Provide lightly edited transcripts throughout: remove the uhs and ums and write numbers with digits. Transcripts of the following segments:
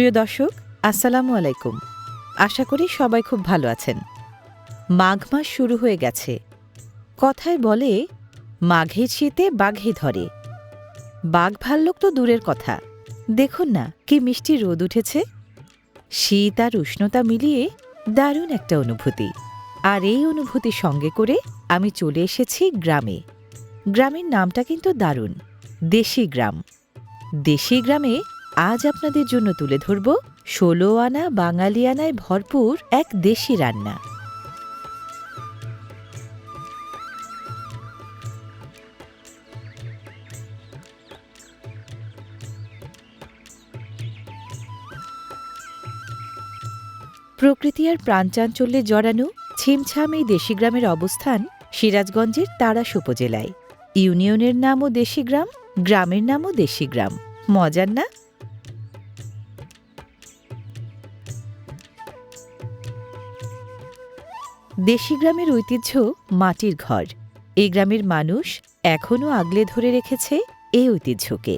প্রিয় দর্শক, আসসালামু আলাইকুম। আশা করি সবাই খুব ভালো আছেন। মাঘ মাস শুরু হয়ে গেছে। কথায় বলে, মাঘের শীতে বাঘে ধরে। বাঘ ভাল্লুক তো দূরের কথা, দেখুন না কি মিষ্টি রোদ উঠেছে। শীত আর উষ্ণতা মিলিয়ে দারুণ একটা অনুভূতি। আর এই অনুভূতি সঙ্গে করে আমি চলে এসেছি গ্রামে। গ্রামের নামটা কিন্তু দারুণ, দেশি গ্রাম। দেশি গ্রামে আজ আপনাদের জন্য তুলে ধরব ১৬ আনা বাঙালিয়ানায় ভরপুর এক দেশি রান্না। প্রকৃতি আর প্রাণচাঞ্চল্যে জড়ানো ছিমছাম এই দেশি গ্রামের অবস্থান সিরাজগঞ্জের তাড়াশ উপজেলায়। ইউনিয়নের নামও দেশি গ্রাম, গ্রামের নামও দেশি গ্রাম। মজার না? দেশি গ্রামের ঐতিহ্য মাটির ঘর। এই গ্রামের মানুষ এখনও আগলে ধরে রেখেছে এই ঐতিহ্যকে।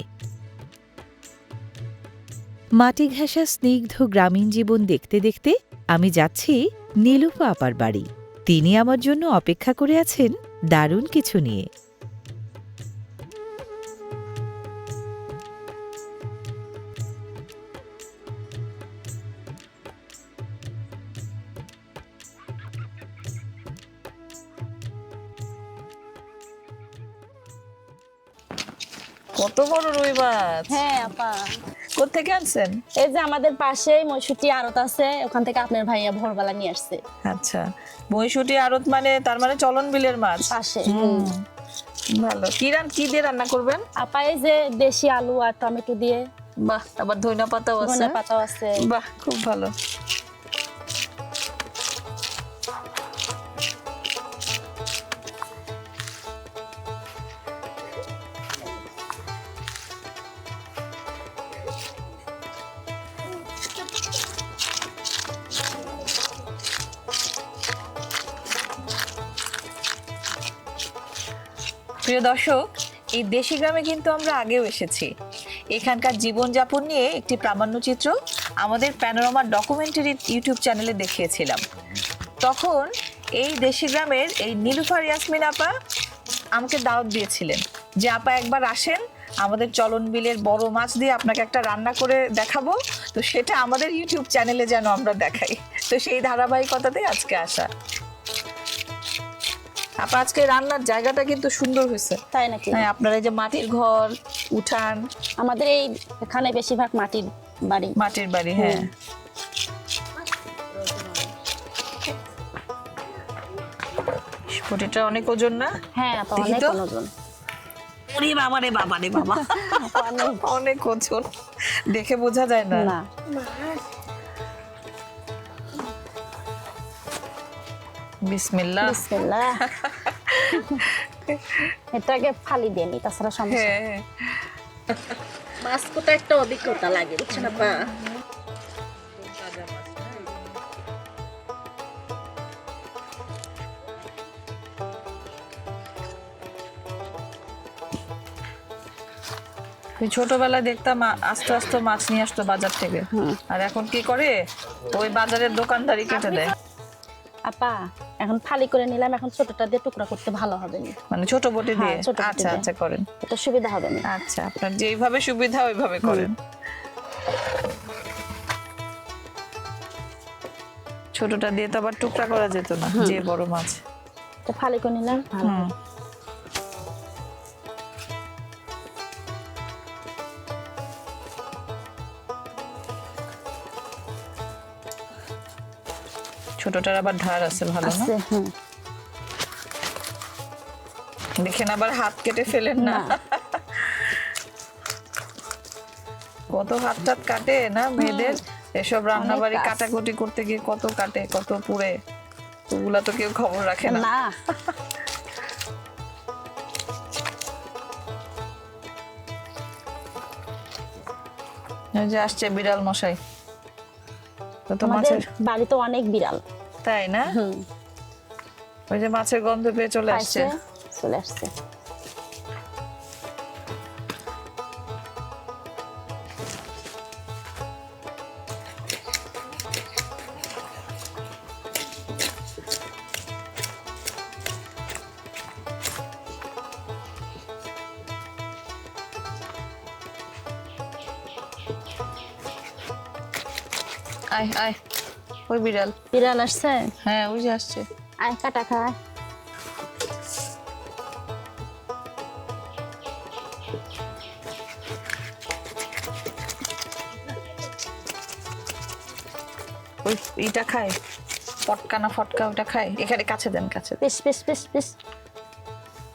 মাটি ঘেঁষা স্নিগ্ধ গ্রামীণ জীবন দেখতে দেখতে আমি যাচ্ছি নীলুফা আপার বাড়ি। তিনি আমার জন্য অপেক্ষা করে আছেন দারুণ কিছু নিয়ে। কত বড় রুই মাছ! হ্যাঁ আপা, কোত্থেকে আনছেন? এই যে আমাদের পাশেই মৈশুটি আড়ত আছে, ওখান থেকে আপনার ভাইয়া ভোরবেলা নিয়ে আসছে। আচ্ছা, মহিষুটি আড়ত মানে তার মানে চলন বিলের মাছ পাশে ভালো। কি দিয়ে রান্না করবেন? আপা এই যে দেশি আলু আর টমেটো দিয়ে, বাহ, আবার ধইনা পাতাও আছে। ধনে পাতাও আছে। বাহ, খুব ভালো। প্রিয় দর্শক, এই দেশি গ্রামে কিন্তু আমরা আগেও এসেছি। এখানকার জীবনযাপন নিয়ে একটি প্রামাণ্যচিত্র আমাদের প্যানোরামা ডকুমেন্টারি ইউটিউব চ্যানেলে দেখিয়েছিলাম। তখন এই দেশি গ্রামের এই নীলুফার ইয়াসমিন আপা আমাকে দাওয়াত দিয়েছিলেন যে আপা একবার আসেন, আমাদের চলন বিলের বড় মাছ দিয়ে আপনাকে একটা রান্না করে দেখাবো। তো সেটা আমাদের ইউটিউব চ্যানেলে যেন আমরা দেখাই। তো সেই ধারাবাহিকতাতে আজকে আসা। আপা, আজকে রান্নার জায়গাটা কিন্তু সুন্দর হয়েছে। তাই নাকি? হ্যাঁ, আপনার এই যে মাটির ঘর, উঠান। আমাদের এই এখানে বেশিরভাগ মাটির বাড়ি। মাটির বাড়ি, হ্যাঁ। স্পুটিটা অনেক ওজন না? হ্যাঁ আপা, দেখি অনেক তো। ওজন। ওরে বাবা রে বাবা রে বাবা, অনেক ওজন, দেখে বোঝা যায় না। না, বিসমিল্লাহ। বিসমিল্লাহ। এটাকে ফালি দিয়ে নি, তাছাড়া সমস্যা। হ্যাঁ, মাছ কোটা একটা অভিজ্ঞতা লাগে, বুঝছেন আপা? ছোটবেলায় দেখতাম আস্তে আস্তে মাছ নিয়ে আসতো বাজার থেকে, আর এখন কি করে ওই বাজারের দোকানদারি কেটে দেয়। আপা, এখন ফালি করে নিলাম, এখন ছোটটা দিয়ে টুকরা করতে ভালো হবে না। মানে ছোট বটি দিয়ে? হ্যাঁ, ছোট বটি আচ্ছা দিয়ে। আচ্ছা, করেন। এটা সুবিধা হবে না। আচ্ছা, আপনার যেইভাবে সুবিধা ওইভাবে করেন। ছোটটা দিয়ে তো আবার টুকরা করা যেত না, যে বড় মাছ। তো ফালি করে নিলাম ভালো হুম। হবে। ছোটটার আবার ধার আছে, ভালো না? আছে, হুম। দেখেন আবার হাত কেটে ফেলেন না। না। কত হাত টাত কাটে না মেয়েদের, এসব রান্না বাড়ি অনেক কাজ। কাটাকুটি করতে গিয়ে কত কাটে, কত পুড়ে, ওগুলা তো কেউ খবর রাখে না। না, এই যে আসছে বিড়াল মশাই। তো আমাদের মাছের, বাড়িতে অনেক বিড়াল। তাই না? হুম, ওই যে মাছের গন্ধ পেয়ে চলে আসছে। পাইছে, চলে আসছে। আয় আয়, ওই বিড়াল। বিড়াল আসছে, হ্যাঁ ওই যে আসছে। আয় কাটা খায়। ওই ইটা খায়, পটকা না ফটকা, ওটা খায়। এখানে কাছে দেন, কাছে দেন। বেশ বেশ বেশ বেশ,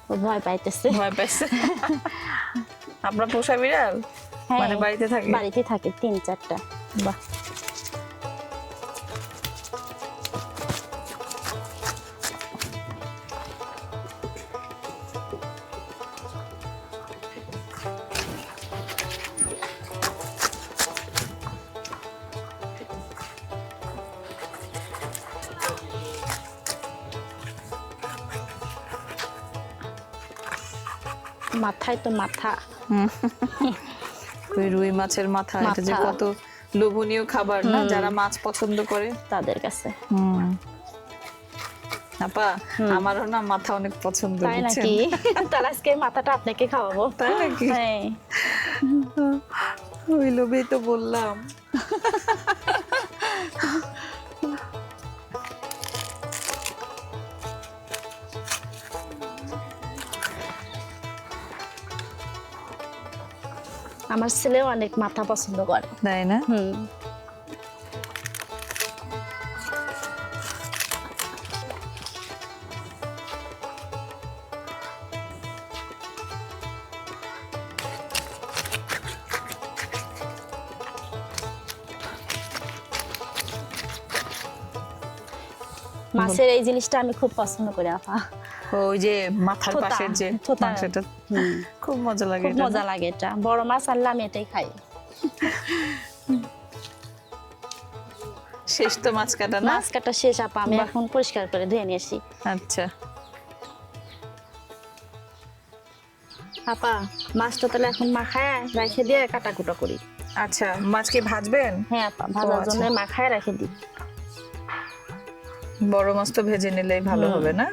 ও ভয় পাইতেছে। ভয় পাইছে। আপনার পোষা বিড়াল? হ্যাঁ, মানে বাড়িতে থাকে? বাড়িতে থাকে 3-4টা। বাহ। মাথায় তো মাথা। ওই রুই মাছের মাথা, এটা যে মাথা। কত লোভনীয় খাবার না, যারা মাছ পছন্দ করে তাদের কাছে। আপা, আমারও না মাথা অনেক পছন্দ। তাই বুঝছেন? নাকি? তাহলে আজকে মাথাটা আপনাকে খাওয়াবো। তাই নাকি? হ্যাঁ। ওই লোভেই তো বললাম। আমার ছেলেও অনেক মাথা পছন্দ করে। তাই না? মাছের এই জিনিসটা আমি খুব পছন্দ করি আপা। ওই যে মাথার থোতা, পাশের যে থোতা। মাংসটা, খুব মজা লাগে। খুব এটা মজা না? লাগে এটা। বড় মাছ আনলে আমি এটাই খাই। শেষ তো মাছ কাটা না? মাছ কাটা শেষ আপা, আমি বাহ। এখন পরিষ্কার করে ধুয়ে নিয়ে আসি। আচ্ছা। আপা, মাছটা তাহলে এখন মাখায় রেখে দিয়ে কাটাকুটা করি। আচ্ছা, মাছ কি ভাজবেন? হ্যাঁ আপা, ভাজার আচ্ছা। জন্য মাখায় রেখে দিই। বড় মাছ তো ভেজে নিলেই ভালো হবে না?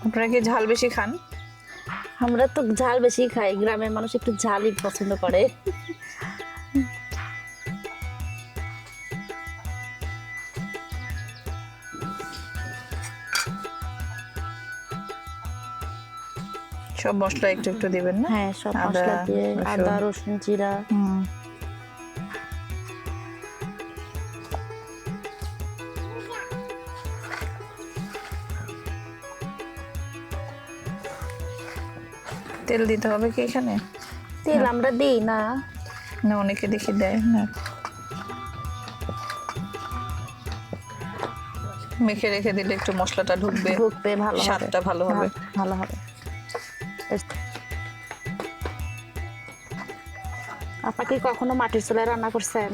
আপনারা কি ঝাল বেশি খান? আমরা তো ঝাল বেশি খাই, গ্রামের মানুষ একটু ঝালই পছন্দ করে। সব মশলা একটু একটু দিবেন না? হ্যাঁ, সব আদা, মশলা দিয়ে রসুন। আদা রসুন জিরা। তেল দিতে হবে কি এখানে? তেল আমরা দিই না। না, অনেকে দেখি দেয় না। মেখে রেখে দিলে একটু মশলাটা ঢুকবে, ঢুকবে, ভালো হবে, স্বাদটা ভালো হবে। ভালো হবে। আপা কি কখনো মাটির চুলায় রান্না করছেন?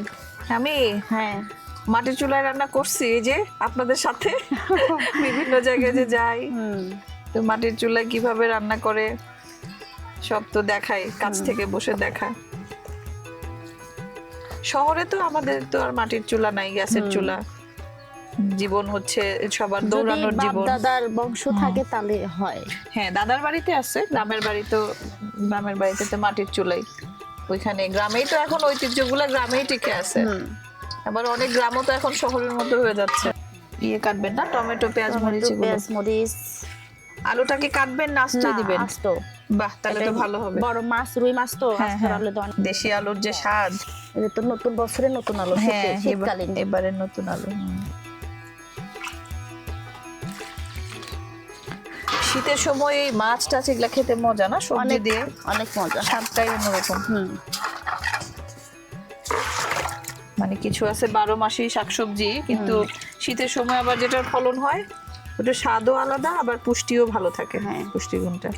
আমি হ্যাঁ। মাটির চুলায় রান্না করছি, এই যে আপনাদের সাথে বিভিন্ন জায়গায় যে যাই, তো মাটির চুলায় কিভাবে রান্না করে সব তো দেখাই, কাছ থেকে বসে দেখা। শহরে তো আমাদের তো আর মাটির চুলা নাই, গ্যাসের চুলা। জীবন হচ্ছে সবার দৌড়ানোর যদি বাপ জীবন। দাদার বংশ থাকে তাহলে হয়। হ্যাঁ, দাদার বাড়িতে আছে, গ্রামের বাড়িতে তো মাটির চুলাই। ওইখানে গ্রামেই তো এখন ঐতিহ্যগুলো গ্রামেই টিকে আছে। আবার অনেক গ্রামও তো এখন শহরের মতো হয়ে যাচ্ছে। ইয়ে কাটবেন না, টমেটো পেঁয়াজ মরিচ টমেটো, এগুলো? পেঁয়াজ মরিচ। আলুটা কি কাটবেন না আস্ত না, দিবেন? আস্ত। বাহ, তাহলে তো এটাই ভালো হবে। বড় মাছ, রুই মাছ তো হ্যাঁ, আস্ত হ্যাঁ। আলু দেওয়া। দেশি আলুর যে স্বাদ। এটা তো নতুন বছরে নতুন আলু, হ্যাঁ, শীতকালীন। এবারে নতুন আলু। শীতের সময় এই মাছ টাছ এগুলা খেতে মজা না, সবজি অনেক দিয়ে অনেক মজা। স্বাদটাই অন্যরকম। মানে কিছু আছে 12 মাসি শাকসবজি, কিন্তু শীতের সময় আবার যেটার ফলন হয় ওটা স্বাদও আলাদা, আবার পুষ্টিও ভালো থাকে। হ্যাঁ। পুষ্টিগুণটা।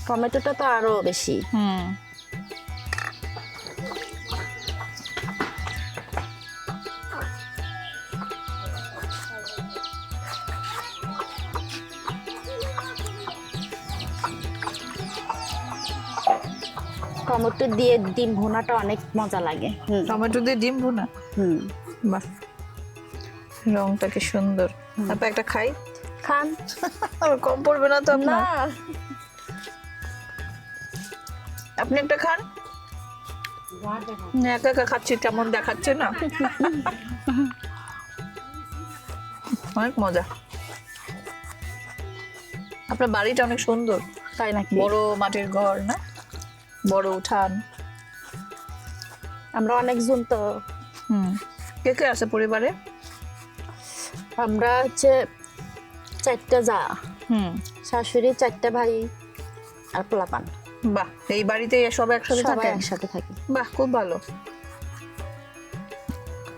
টমেটোটা তো আরো বেশি। টমেটো দিয়ে ডিম ভুনাটা অনেক মজা লাগে। টমেটো দিয়ে ডিম ভুনা? বাহ, রংটা কি সুন্দর। আপা একটা খাই, খান। আবার কম পড়বে না তো না, আপনার? আপনি একটা খান। না, একা একা খাচ্ছি, কেমন দেখাচ্ছে না? অনেক মজা। আপনার বাড়িটা অনেক সুন্দর, তাই নাকি? বড় মাটির ঘর না, বড় উঠান। আমরা অনেকজন তো। কে কে আছে পরিবারে? আমরা হচ্ছে 4টা যা, হুম, শাশুড়ি, 4টা ভাই আর পোলাপান। বাহ, এই বাড়িতে সব একসাথে সবাই থাকেন? একসাথে থাকি। বাহ, খুব ভালো।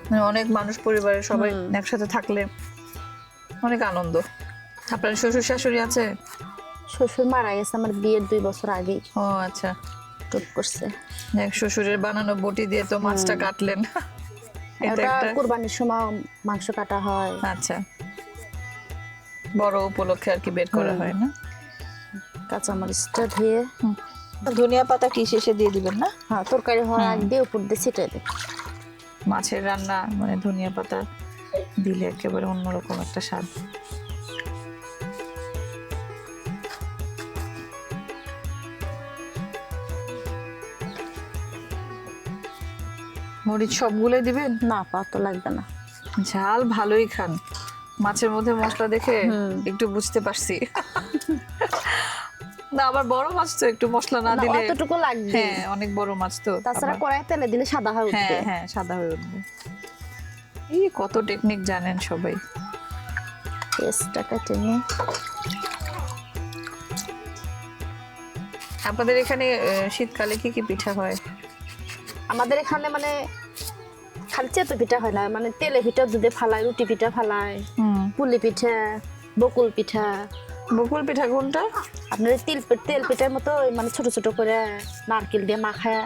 মানে অনেক মানুষ পরিবারের সবাই একসাথে থাকলে অনেক আনন্দ। আপনার শ্বশুর শাশুড়ি আছে? শ্বশুর মারা গেছে আমার বিয়ের 2 বছর আগে, ও আচ্ছা। টুক করছে। এক শ্বশুরের বানানো বটি দিয়ে তো মাছটা কাটলেন, এটা ওটা একটা কুরবানির সময় মাংস কাটা হয়। আচ্ছা, বড় উপলক্ষে আর কি বের করা হয় না? কাঁচামরিচটা ধুয়ে, ধনিয়া পাতা কি শেষে দিয়ে দিবেন না? হ্যাঁ তরকারি হওয়ার আগে দিয়ে উপর দিয়ে ছিটিয়ে দেয়। মাছের রান্না মানে ধনিয়া পাতা দিলে একেবারে অন্যরকম একটা স্বাদ। মরিচ সবগুলোই দিবেন? না, পা তো লাগবে না। ঝাল ভালোই খান, মাছের মধ্যে মশলা দেখে একটু বুঝতে পারছি। না, আবার বড় মাছ তো একটু মশলা না না, দিলে, অতটুকু লাগবে। হ্যাঁ অনেক বড় মাছ তো, তাছাড়া আবার- কড়াই তেলে দিলে সাদা হয়ে উঠবে। হ্যাঁ হ্যাঁ, সাদা হয়ে উঠবে। এই কত টেকনিক জানেন সবাই। পেস্টটা কেটে নিয়ে আপনাদের এখানে শীতকালে কি কি পিঠা হয়? আমাদের এখানে মানে খালি চেতো পিঠা হয় না, মানে তেলে পিঠা দুধে ফালায়, রুটি পিঠা ফালায়, পুলি পিঠা, বকুল পিঠা। বকুল পিঠা কোনটা? আপনার তেল পিঠার মতো মানে ছোট ছোট করে নারকেল দিয়ে মাখায়,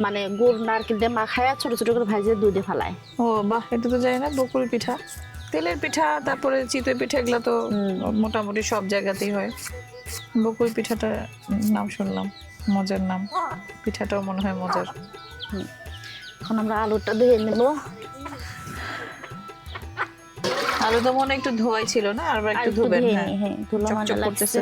মানে গুড় নারকেল দিয়ে মাখায় ছোট ছোট করে ভাজে দুধে ফালায়। ও বাহ, এটা তো জানি না। বকুল পিঠা, তেলের পিঠা, তারপরে চিতই পিঠা, এগুলো তো মোটামুটি সব জায়গাতেই হয়। বকুল পিঠাটা নাম শুনলাম, মজার নাম। পিঠাটাও মনে হয় মজার। এখন আমরা আলুটা ধুয়ে নেব। আলু তো মনে হয় একটু ধোয়াই ছিল না, আর একটু ধুবেন? হ্যাঁ, হ্যাঁ ধুলো চকচক মাজা করতেছে। লাগছে।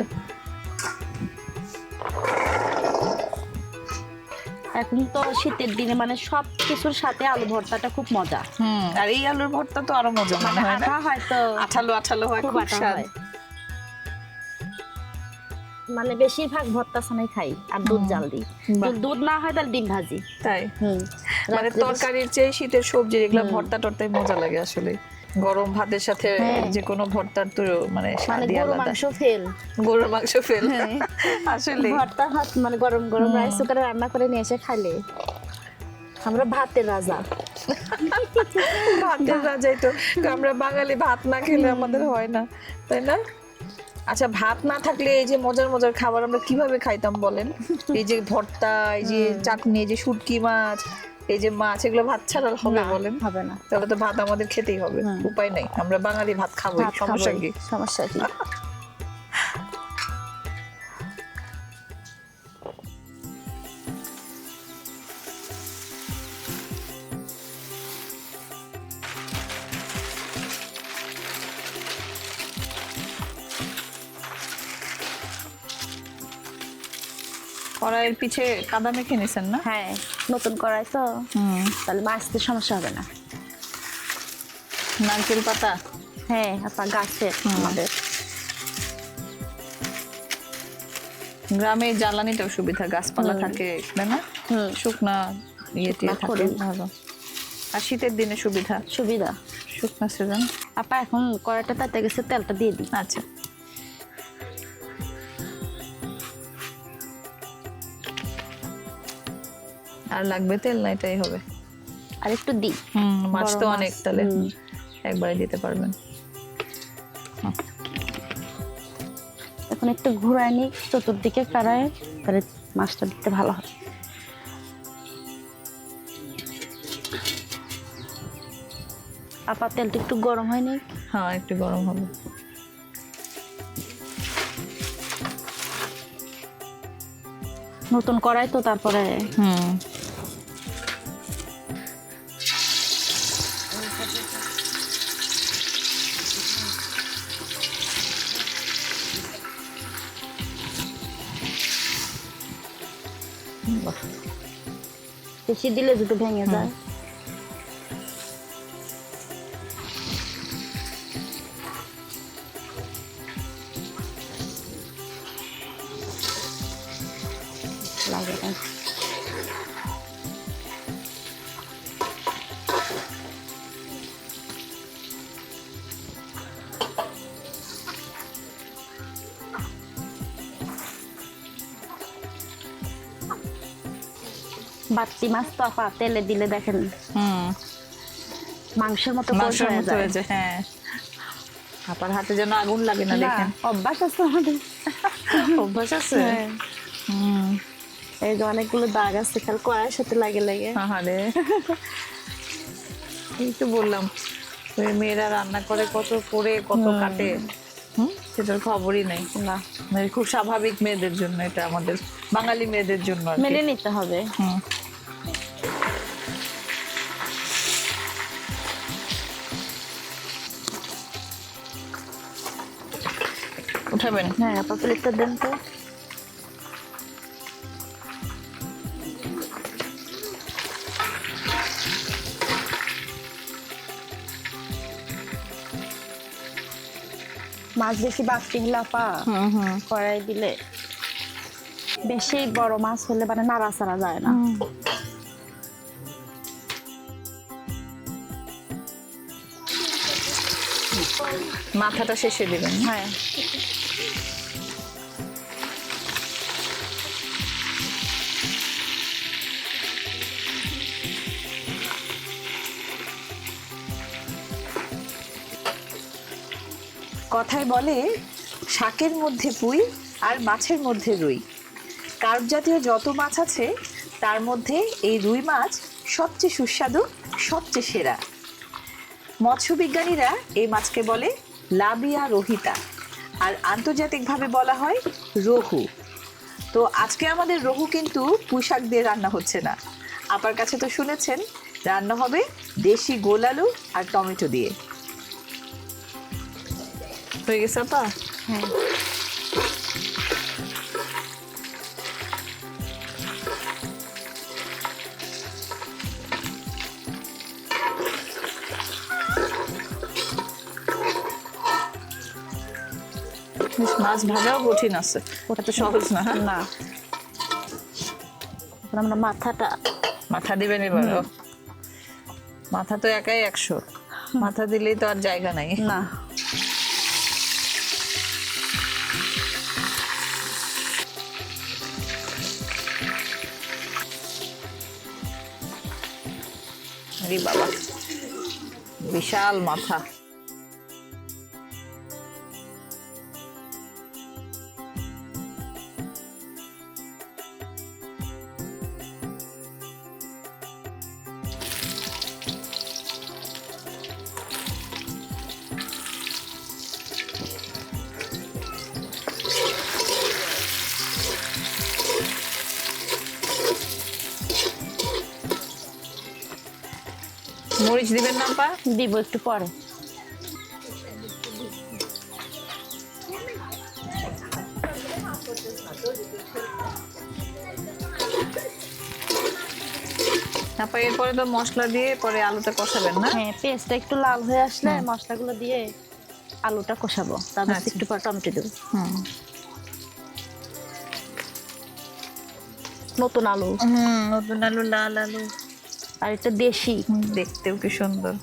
এখন তো শীতের দিনে মানে সব কিছুর সাথে আলু ভর্তাটা খুব মজা। আর এই আলুর ভর্তা তো আরো মজা মনে হয় না? আঠা হয়তো আঠালো আঠালো হয়, খুব খুব আঠা স্বাদ। হয়। মানে বেশিরভাগ ভর্তা ছানাই খাই আর দুধ জাল দিই। বাহ। দুধ না হয় তাহলে ডিম ভাজি। তাই মানে রাত্রে তরকারির চেয়ে শীতের সবজি এগুলা ভর্তা টর্তাই মজা লাগে আসলে। গরম ভাতের সাথে হ্যাঁ। যে কোনো ভর্তার তো মানে মানে স্বাদই গরু আলাদা। মাংস ফেল, গরুর মাংস ফেল, হ্যাঁ। আসলে ভর্তা ভাত মানে গরম গরম রাইস কুকারে রান্না করে নিয়ে এসে খাইলে আমরা ভাতের রাজা। ভাতের রাজাই তো। আমরা বাঙালি, ভাত না খেলে আমাদের হয় না, তাই না? আচ্ছা, ভাত না থাকলে এই যে মজার মজার খাবার আমরা কিভাবে খাইতাম বলেন? এই যে ভর্তা, এই যে চাটনি, এই যে শুটকি মাছ, এই যে মাছ, এগুলো ভাত ছাড়া হবে না, বলেন? হবে না। তাহলে তো ভাত আমাদের খেতেই হবে, উপায় নাই। আমরা বাঙালি ভাত খাবোই, ভাত সমস্যা খাবোই, কি? সমস্যা কি? কড়াইয়ের পিছে কাদা মেখে নিছেন না? হ্যাঁ, নতুন কড়াই তো, তাহলে মাছতে সমস্যা হবে না। নারকেল পাতা, হ্যাঁ আপনার গাছের আমাদের। গ্রামে জ্বালানিটাও সুবিধা, গাছপালা থাকে, তাই না? শুকনা ইয়ে টিয়ে থাকে, খড়ি। ভালো। আর শীতের দিনে সুবিধা, সুবিধা। শুকনা সিজন। আপা এখন কড়াইটা তাতে গেছে, তেলটা দিয়ে দিই। আচ্ছা, আর লাগবে তেল না? এটাই হবে। আর একটু দিই। মাছ বড় তো মাছ, অনেক, তাহলে একবারে দিতে পারবেন। এখন একটু ঘুরাই নিই চতুর্দিকে কড়াইয়ে, তাহলে মাছটা দিতে ভালো হয়। আপা তেলটা একটু গরম হয়নি? হ্যাঁ, একটু গরম হবে। নতুন কড়াই তো, তারপরে বাহ, বেশি দিলে যদি ভেঙে যায়। লাগে না। বাড়তি মাছ তো আপা তেলে দিলে দেখেন মাংসের মতো কষ মাংসের হয়ে মতো যায়। হয়ে যায়, হ্যাঁ। আপার হাতে যেন আগুন লাগে না, না, দেখেন। অভ্যাস আছে আমাদের। অভ্যাস আছে। হ্যাঁ। এই যে অনেকগুলো দাগ আছে খালি কড়াইয়ের সাথে লাগে লাগে। আরে এই তো বললাম, ওই মেয়েরা রান্না করে কত করে কত কাটে, সেটার খবরই নেই। না, মানে খুব স্বাভাবিক মেয়েদের জন্য, এটা আমাদের বাঙালি মেয়েদের জন্য আর কি। মেনে নিতে হবে। হুম। উঠাবেন? হ্যাঁ আপা প্লেটটা দেন তো। মাছ বেশি বাড়তি হলে আপা কড়াই দিলে, বেশি বড় মাছ হলে মানে নাড়াচাড়া যায় না। মাথাটা শেষে দিবেন। হ্যাঁ, কথায় বলে শাকের মধ্যে পুঁই আর মাছের মধ্যে রুই। কার্প জাতীয় যত মাছ আছে তার মধ্যে এই রুই মাছ সবচেয়ে সুস্বাদু, সবচেয়ে সেরা। মৎস্যবিজ্ঞানীরা এই মাছকে বলে লাবিয়া রোহিতা, আর আন্তর্জাতিকভাবে বলা হয় রোহু। তো আজকে আমাদের রোহু কিন্তু পুঁই শাক দিয়ে রান্না হচ্ছে না, আপার কাছে তো শুনেছেন, রান্না হবে দেশি গোল আলু আর টমেটো দিয়ে। হয়ে গেছে আপা? হ্যাঁ। মাছ ভাজাও কঠিন আছে, ওটা তো সহজ না। হ্যাঁ? না, এখন আমরা মাথাটা মাথা দিবেন এবার? মাথা তো একাই 100, মাথা দিলেই তো আর জায়গা নাই। না, আরে বাবা, বিশাল মাথা। মরিচ দিবেন না আপা? দিব একটু পরে। আপা এরপরে তো মশলা দিয়ে পরে আলুটা কষাবেন না? হ্যাঁ, পেঁয়াজটা একটু লাল হয়ে আসলে মশলাগুলো দিয়ে আলুটা কষাবো, তারপর আচ্ছা। একটু পর টমেটো দেবো। নতুন আলু, নতুন আলু, লাল আলু, আর এটা দেশি। দেখতেও কি সুন্দর।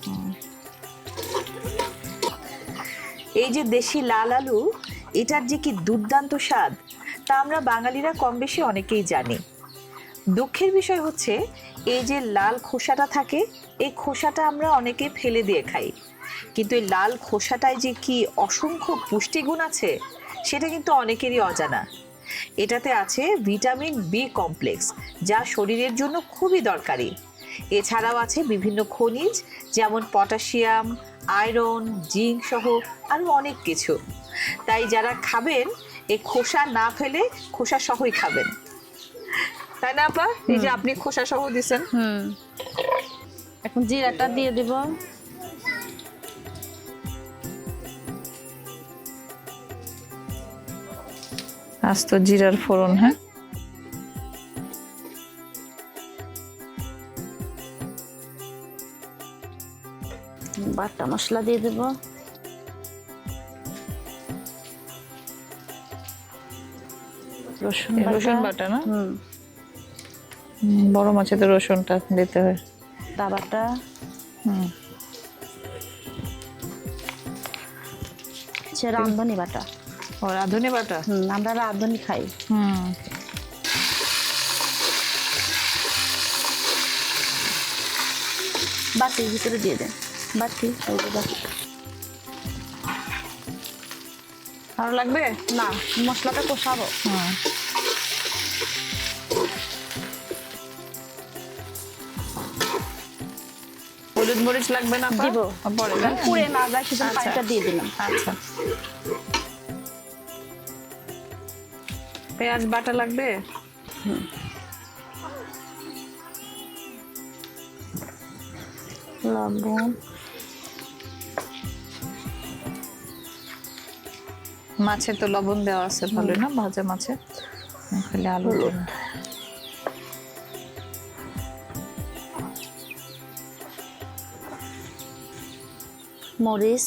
এই যে দেশি লাল আলু, এটার যে কি দুর্দান্ত স্বাদ তা আমরা বাঙালিরা কম বেশি অনেকেই জানি। দুঃখের বিষয় হচ্ছে এই যে লাল খোসাটা থাকে, এই খোসাটা আমরা অনেকে ফেলে দিয়ে খাই, কিন্তু এই লাল খোসাটায় যে কি অসংখ্য পুষ্টিগুণ আছে সেটা কিন্তু অনেকেরই অজানা। এটাতে আছে ভিটামিন বি কমপ্লেক্স, যা শরীরের জন্য খুবই দরকারি। এছাড়াও আছে বিভিন্ন খনিজ, যেমন পটাশিয়াম, আয়রন, জিঙ্ক সহ আরও অনেক কিছু। তাই যারা খাবেন এই খোসা না ফেলে খোসা সহই খাবেন, তাই না আপা? এই যে আপনি খোসা সহ দিছেন। এখন জিরাটা দিয়ে দিব। আস্ত জিরার ফোড়ন। হ্যাঁ, বাটা মশলা দিয়ে দেবো। রসুন রসুন বাটা না? হুম, বড় মাছে তো রসুনটা দিতে হয়। আদা বাটা, হুম, রাঁধুনি বাটা। ও রাঁধুনি বাটা। আমরা রাঁধুনি খাই। হুম, বাটির ভিতরে দিয়ে দেন। বাটি, এই যে বাটি। ভালো লাগবে? না, মশলাটা কষাবো। হুম, হলুদ মরিচ লাগবে না আপা? দিব। পরে না? পুড়ে না যায় সেজন্য আচ্ছা। পানিটা দিয়ে দিলাম। আচ্ছা, পেঁয়াজ বাটা লাগবে? লবণ, মাছে তো লবণ দেওয়া আছে ভালো না, ভাজা মাছে। খালি আলু হলুদ। মরিচ,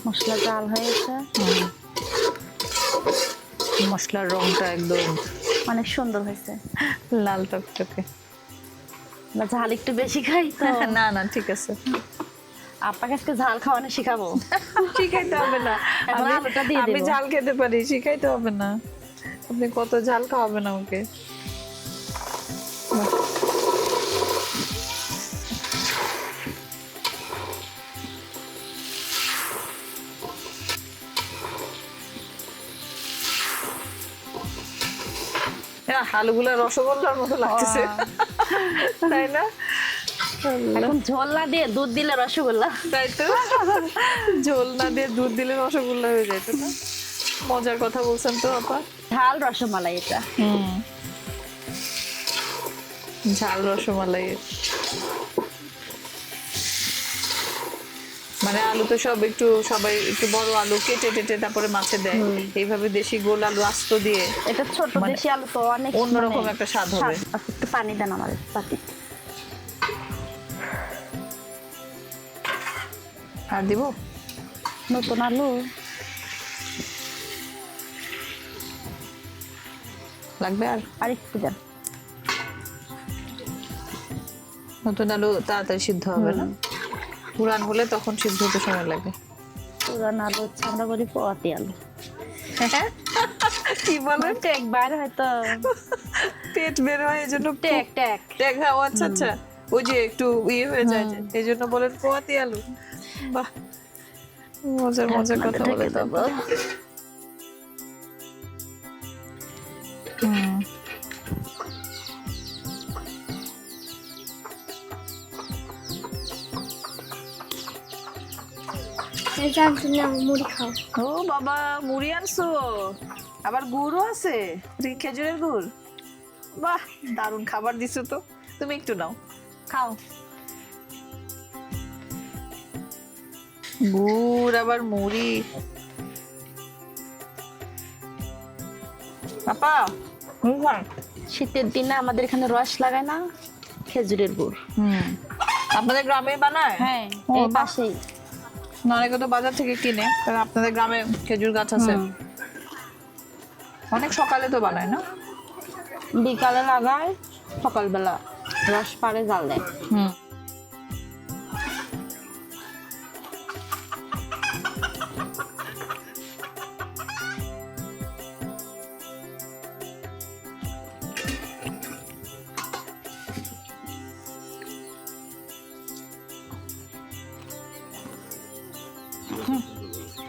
মশলা জাল হয়েছে, মশলার রংটা একদম অনেক সুন্দর হয়েছে। লাল টকটকে। আমরা ঝাল একটু বেশি খাই তো। না না, ঠিক আছে। আপনাকে আজকে ঝাল খাওয়ানো শিখাবো। শিখাইতে হবে না, এখন আলুটা দিয়ে আমি দেবো। ঝাল খেতে পারি, শিখাইতে হবে না। আপনি কত ঝাল খাওয়াবেন আমাকে? বাহ। আলুগুলা রসগোল্লার মতো লাগতেছে, তাই না? এখন ঝোল না দিয়ে দুধ দিলে রসগোল্লা। তাই তো, ঝোল না দিয়ে দুধ দিলে রসগোল্লা হয়ে যায়, তো না? মজার কথা বলছেন তো আপা। ঝাল রসমালাই এটা। ঝাল রসমালাই। মানে আলু তো সব একটু, সবাই একটু বড় আলু কেটে টেটে তারপরে মাছে দেয়, এইভাবে দেশি গোল আলু আস্ত দিয়ে এটা ছোট মানে দেশি আলু তো অনেক অন্যরকম একটা স্বাদ হবে। একটু পানি দেন আমার পাতি। আর দিব নতুন আলু লাগবে আর একটু দেন। নতুন আলু তাড়াতাড়ি সিদ্ধ হবে না, পুরান হলে তখন সিদ্ধ হতে সময় লাগে। পুরান আলু হচ্ছে আমরা বলি পোয়াতি আলু। কি বলেন? টেক বার হয়তো পেট বের হয় এই জন্য টেক টেক ট্যাগ। হ্যাঁ, আচ্ছা আচ্ছা, ওই যে একটু ইয়ে হয়ে যায়, এই জন্য বলেন পোয়াতি আলু। বাহ, মজার মজার কথা বলে তো। হুম, মুড়ি খাও। ও বাবা, মুড়ি আনছো, আবার গুড়ও আছে, খেজুরের গুড়। বাহ, দারুণ খাবার দিছো তো। তুমি একটু নাও, খাও। গুড় আবার মুড়ি। আপা, শীতের দিনে আমাদের এখানে রস লাগায় না, খেজুরের গুড়। আপনাদের গ্রামে বানায়? হ্যাঁ, ও, এই বাহ। পাশেই। অনেকে তো বাজার থেকে কিনে, কারণ আপনাদের গ্রামে খেজুর গাছ আছে। অনেক সকালে তো বানায় না? বিকালে লাগায়, সকালবেলা রস পারে জাল দেয়। হুম,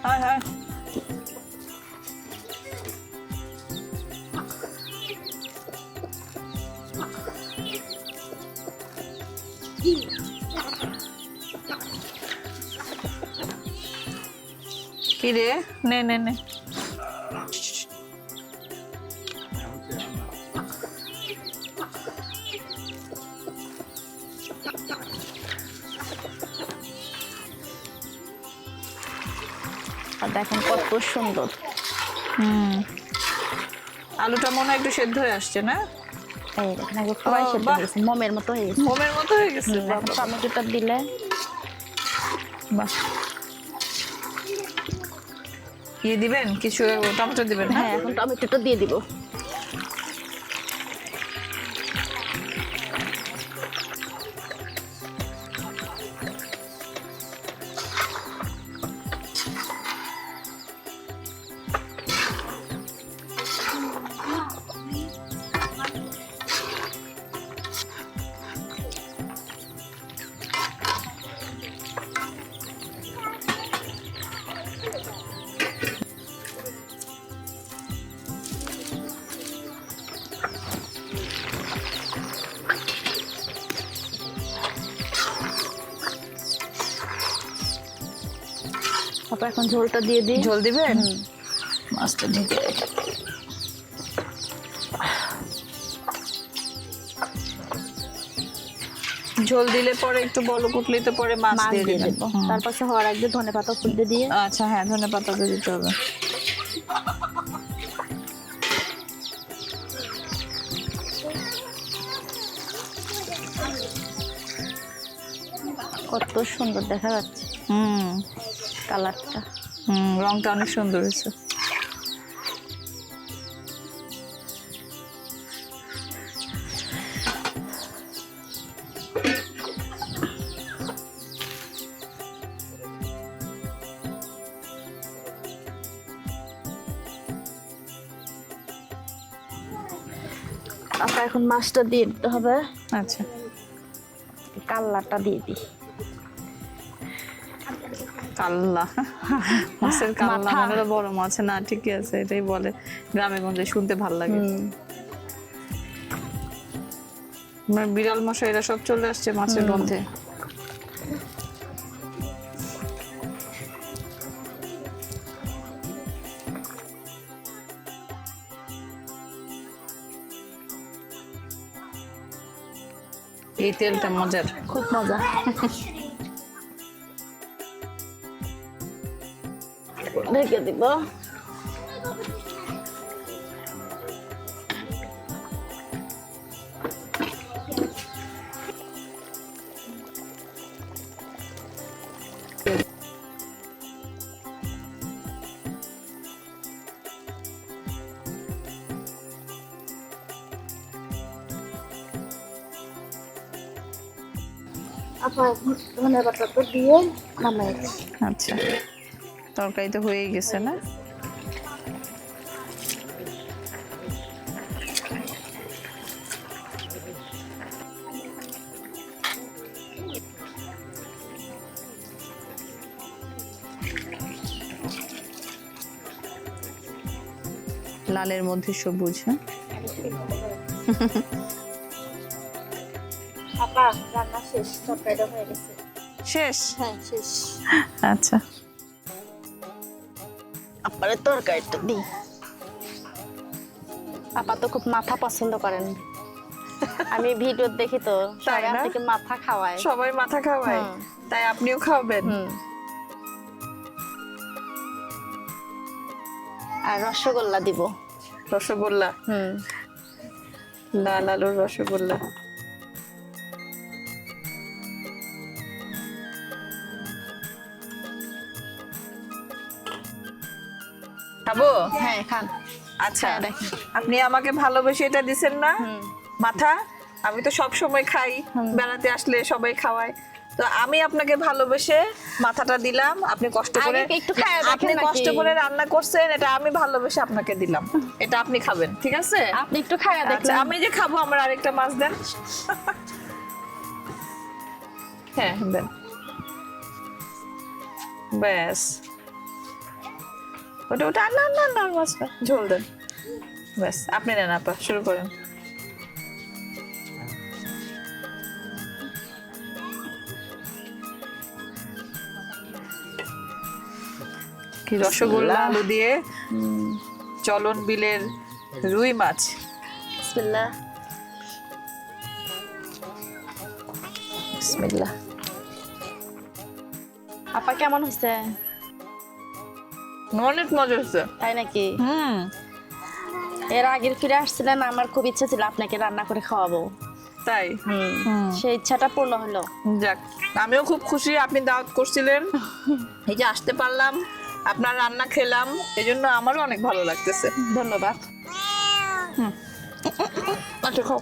হ্যাঁ হ্যাঁ। কি রে, নে নে নে। আর দেখেন কত সুন্দর। আলুটা মনে হয় একটু সেদ্ধ হয়ে আসছে না? এই দেখেন একদম পুরাই সেদ্ধ বাহ। হয়ে গেছে, মোমের মতো হয়ে গেছে। মোমের মতো হয়ে গেছে। বাহ, এখন বাহ, টমেটোটা দিলে বাহ। ইয়ে দিবেন কিছু, টমেটো দিবেন না? হ্যাঁ এখন টমেটোটা দিয়ে দিব। তারপর এখন ঝোলটা দিয়ে দিই। ঝোল দিবেন? মাছটা ঢেকে রেখে। ঝোল দিলে পরে একটু বলক উঠলেই তো পরে মাছ মাছ দিয়ে দিয়ে দিবেন। দেবো, তারপর সে হওয়ার আগে ধনেপাতা ফুটতে দিয়ে আচ্ছা, হ্যাঁ, ধনেপাতা তো দিতে হবে। কত সুন্দর দেখা যাচ্ছে হুম কালারটা। রংটা অনেক সুন্দর হয়েছে। তারপর এখন মাছটা দিয়ে দিতে হবে, আচ্ছা, কাল্লাটা দিয়ে দিই। কাল্লা, মাছের কাল্লা মাথা। মানে তো বড় মাছ না? ঠিকই আছে, এটাই বলে গ্রামে গঞ্জে, শুনতে ভাল লাগে। আমার বিড়াল মশা এরা সব চলে আসছে মাছের গন্ধে। এই তেলটা মজার। খুব মজা। ঢেকে দিব। আপনার ধনেপাতাটা দিয়ে নামাই। আচ্ছা, তরকারি তো হয়েই গেছে না? লালের মধ্যে সবুজ, হ্যাঁ? আপা রান্না শেষ, তরকারিটা হয়ে গেছে। শেষ? হ্যাঁ শেষ। আচ্ছা, আপনার তরকারিটা দিই। আপা তো খুব মাথা পছন্দ করেন, আমি ভিডিও দেখি তো তাই সবাই না? আপনাকে মাথা খাওয়ায়। সবাই মাথা খাওয়ায়, তাই আপনিও খাওয়াবেন? আর রসগোল্লা দিব। রসগোল্লা? লাল আলুর রসগোল্লা। খাবো? হ্যাঁ খান। আচ্ছা, হ্যাঁ, দেখেন। আপনি আমাকে ভালোবেসে এটা দিছেন না মাথা? আমি তো সব সময় খাই, বেড়াতে আসলে সবাই খাওয়ায়, তো আমি আপনাকে ভালোবেসে মাথাটা দিলাম। আপনি কষ্ট করে, আগে একটু খায়া দেখেন আপনি নাকি? কষ্ট করে রান্না করছেন, এটা আমি ভালোবেসে আপনাকে দিলাম, এটা আপনি খাবেন, ঠিক আছে? আপনি একটু খায়া আচ্ছা, দেখলেন। আমি যে খাবো, আমার আরেকটা মাছ দেন। হ্যাঁ দেন, ব্যাস। ওটা ওটা না না না, মাছটা ঝোল দেন, ব্যাস। আপনি নেন আপা, শুরু করেন। কি রসগোল্লা আলু দিয়ে চলন বিলের রুই মাছ। বিসমিল্লাহ। বিসমিল্লাহ। আপা কেমন হয়েছে? অনেক মজা হচ্ছে। তাই নাকি? এর আগের ফিরে আসছিলেন, আমার খুব ইচ্ছা ছিল আপনাকে রান্না করে খাওয়াবো। তাই? সেই ইচ্ছাটা পূর্ণ হলো। যাক, আমিও খুব খুশি আপনি দাওয়াত করছিলেন, এই যে আসতে পারলাম, আপনার রান্না খেলাম, এই জন্য আমারও অনেক ভালো লাগতেছে। ধন্যবাদ। আচ্ছা খাও।